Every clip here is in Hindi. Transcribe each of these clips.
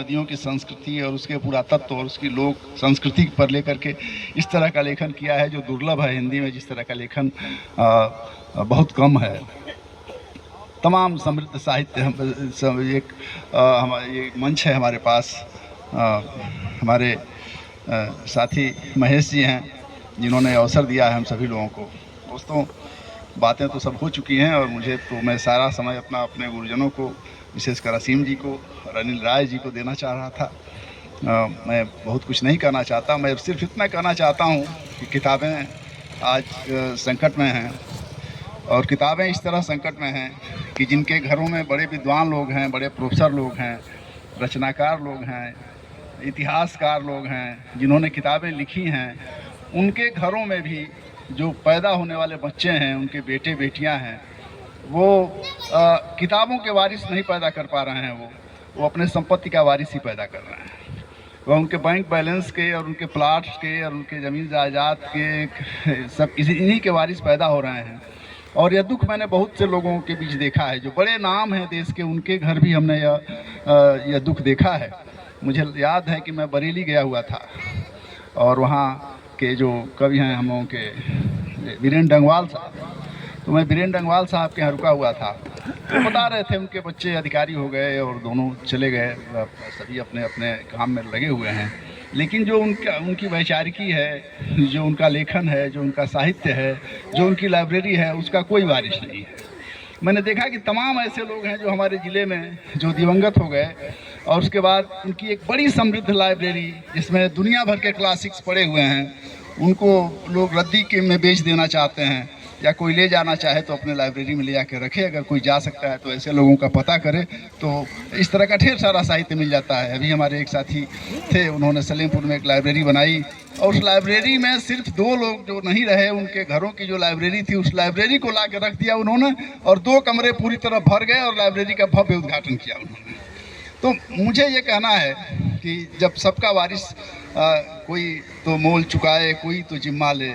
नदियों की संस्कृति और उसके पुरातत्व और उसकी लोक संस्कृति पर लेकर के इस तरह का लेखन किया है जो दुर्लभ है। हिंदी में जिस तरह का लेखन बहुत कम है। तमाम समृद्ध साहित्य एक हमारे ये मंच है हमारे पास। हमारे साथी महेश जी हैं जिन्होंने अवसर दिया है हम सभी लोगों को। दोस्तों, बातें तो सब हो चुकी हैं और मुझे तो मैं सारा समय अपना अपने गुरुजनों को, विशेषकर असीम जी को और अनिल राय जी को देना चाह रहा था। मैं बहुत कुछ नहीं कहना चाहता, मैं सिर्फ इतना कहना चाहता हूँ कि किताबें आज संकट में हैं और किताबें इस तरह संकट में हैं कि जिनके घरों में बड़े विद्वान लोग हैं, बड़े प्रोफेसर लोग हैं, रचनाकार लोग हैं, इतिहासकार लोग हैं, जिन्होंने किताबें लिखी हैं, उनके घरों में भी जो पैदा होने वाले बच्चे हैं, उनके बेटे बेटियां हैं, वो किताबों के वारिस नहीं पैदा कर पा रहे हैं। वो अपने संपत्ति का वारिस ही पैदा कर रहे हैं। वह उनके बैंक बैलेंस के और उनके प्लाट्स के और उनके ज़मीन जायदाद के सब इन्हीं के वारिस पैदा हो रहे हैं। और यह दुख मैंने बहुत से लोगों के बीच देखा है, जो बड़े नाम हैं देश के, उनके घर भी हमने यह दुख देखा है। मुझे याद है कि मैं बरेली गया हुआ था और वहाँ के जो कवि हैं हम लोगों के वीरेंद्र डंगवाल साहब, तो मैं वीरेंद्र डंगवाल साहब के यहाँ रुका हुआ था। तो बता रहे थे उनके बच्चे अधिकारी हो गए और दोनों चले गए, सभी अपने अपने काम में लगे हुए हैं। लेकिन जो उनकी वैचारिकी है, जो उनका लेखन है, जो उनका साहित्य है, जो उनकी लाइब्रेरी है, उसका कोई वारिस नहीं है। मैंने देखा कि तमाम ऐसे लोग हैं जो हमारे ज़िले में जो दिवंगत हो गए और उसके बाद उनकी एक बड़ी समृद्ध लाइब्रेरी जिसमें दुनिया भर के क्लासिक्स पड़े हुए हैं, उनको लोग रद्दी के में बेच देना चाहते हैं, या कोई ले जाना चाहे तो अपने लाइब्रेरी में ले जाकर रखे। अगर कोई जा सकता है तो ऐसे लोगों का पता करे तो इस तरह का ढेर सारा साहित्य मिल जाता है। अभी हमारे एक साथी थे, उन्होंने सलेमपुर में एक लाइब्रेरी बनाई और उस लाइब्रेरी में सिर्फ 2 लोग जो नहीं रहे, उनके घरों की जो लाइब्रेरी थी, उस लाइब्रेरी को ला के रख दिया उन्होंने और 2 कमरे पूरी तरह भर गए और लाइब्रेरी का भव्य उद्घाटन किया उन्होंने। तो मुझे ये कहना है कि जब सबका वारिस कोई तो मोल चुकाए, कोई तो जिम्मा ले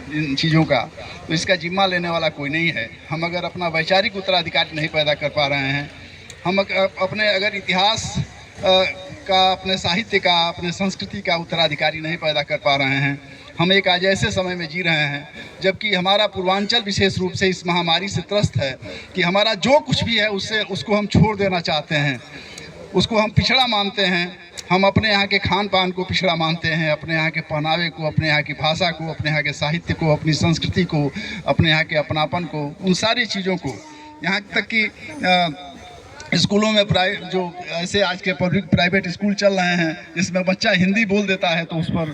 इन चीज़ों का, तो इसका जिम्मा लेने वाला कोई नहीं है। हम अगर अपना वैचारिक उत्तराधिकारी नहीं पैदा कर पा रहे हैं, हम अपने अगर इतिहास का, अपने साहित्य का, अपने संस्कृति का उत्तराधिकारी नहीं पैदा कर पा रहे हैं, हम एक आज ऐसे समय में जी रहे हैं जबकि हमारा पूर्वांचल विशेष रूप से इस महामारी से त्रस्त है कि हमारा जो कुछ भी है उसको हम छोड़ देना चाहते हैं, उसको हम पिछड़ा मानते हैं। हम अपने यहाँ के खान पान को पिछड़ा मानते हैं, अपने यहाँ के पहनावे को, अपने यहाँ की भाषा को, अपने यहाँ के साहित्य को, अपनी संस्कृति को, अपने यहाँ के अपनापन को, उन सारी चीज़ों को। यहाँ तक कि स्कूलों में जो ऐसे आज के पब्लिक प्राइवेट स्कूल चल रहे हैं जिसमें बच्चा हिंदी बोल देता है तो उस पर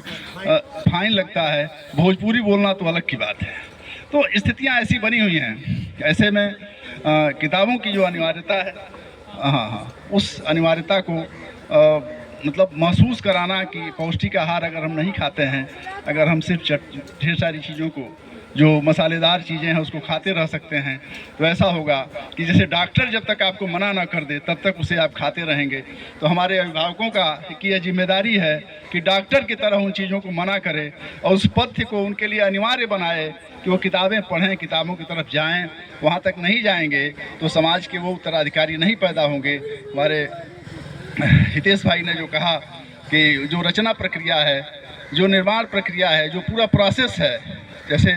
फाइन लगता है, भोजपुरी बोलना तो अलग की बात है। तो स्थितियाँ ऐसी बनी हुई हैं। ऐसे में किताबों की जो अनिवार्यता है, उस अनिवार्यता को मतलब महसूस कराना कि पौष्टिक आहार अगर हम नहीं खाते हैं, अगर हम सिर्फ ढेर सारी चीज़ों को, जो मसालेदार चीज़ें हैं, उसको खाते रह सकते हैं, तो ऐसा होगा कि जैसे डॉक्टर जब तक आपको मना ना कर दे तब तक उसे आप खाते रहेंगे। तो हमारे अभिभावकों का की यह जिम्मेदारी है कि डॉक्टर की तरह उन चीज़ों को मना करें और उस पथ्य को उनके लिए अनिवार्य बनाए कि वो किताबें पढ़ें, किताबों की तरफ जाएँ। वहाँ तक नहीं जाएंगे तो समाज के वो उत्तराधिकारी नहीं पैदा होंगे। हमारे हितेश भाई ने जो कहा कि जो रचना प्रक्रिया है, जो निर्माण प्रक्रिया है, जो पूरा प्रोसेस है, जैसे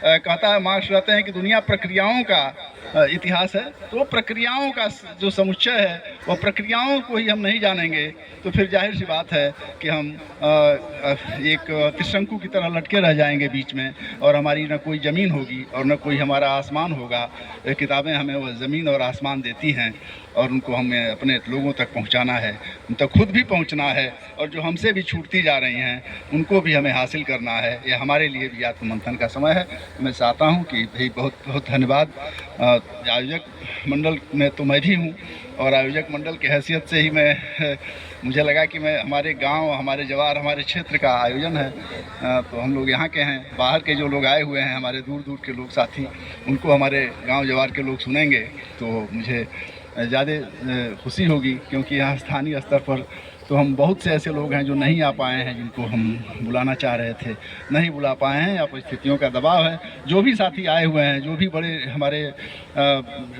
कहता है मार्क्स रहते हैं कि दुनिया प्रक्रियाओं का इतिहास है, तो प्रक्रियाओं का जो समुच्चय है वह प्रक्रियाओं को ही हम नहीं जानेंगे तो फिर जाहिर सी बात है कि हम एक त्रिशंकु की तरह लटके रह जाएंगे बीच में और हमारी न कोई ज़मीन होगी और न कोई हमारा आसमान होगा। किताबें हमें वह ज़मीन और आसमान देती हैं और उनको हमें अपने लोगों तक पहुंचाना है, उन तक खुद भी पहुंचना है और जो हमसे भी छूटती जा रही हैं उनको भी हमें हासिल करना है। यह हमारे लिए भी आत्ममंथन का समय है। मैं चाहता हूं कि भाई बहुत बहुत धन्यवाद। आयोजक मंडल में तो मैं भी हूं और आयोजक मंडल की हैसियत से ही मुझे लगा कि मैं हमारे गांव, हमारे जवार, हमारे क्षेत्र का आयोजन है, तो हम लोग यहाँ के हैं। बाहर के जो लोग आए हुए हैं, हमारे दूर दूर के लोग साथी, उनको हमारे गांव जवार के लोग सुनेंगे तो मुझे ज़्यादा खुशी होगी, क्योंकि यहाँ स्थानीय स्तर पर तो हम बहुत से ऐसे लोग हैं जो नहीं आ पाए हैं, जिनको हम बुलाना चाह रहे थे, नहीं बुला पाए हैं, या परिस्थितियों का दबाव है। जो भी साथी आए हुए हैं, जो भी बड़े हमारे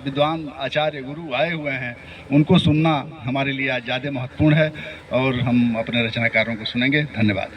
विद्वान आचार्य गुरु आए हुए हैं, उनको सुनना हमारे लिए आज ज़्यादा महत्वपूर्ण है, और हम अपने रचनाकारों को सुनेंगे। धन्यवाद।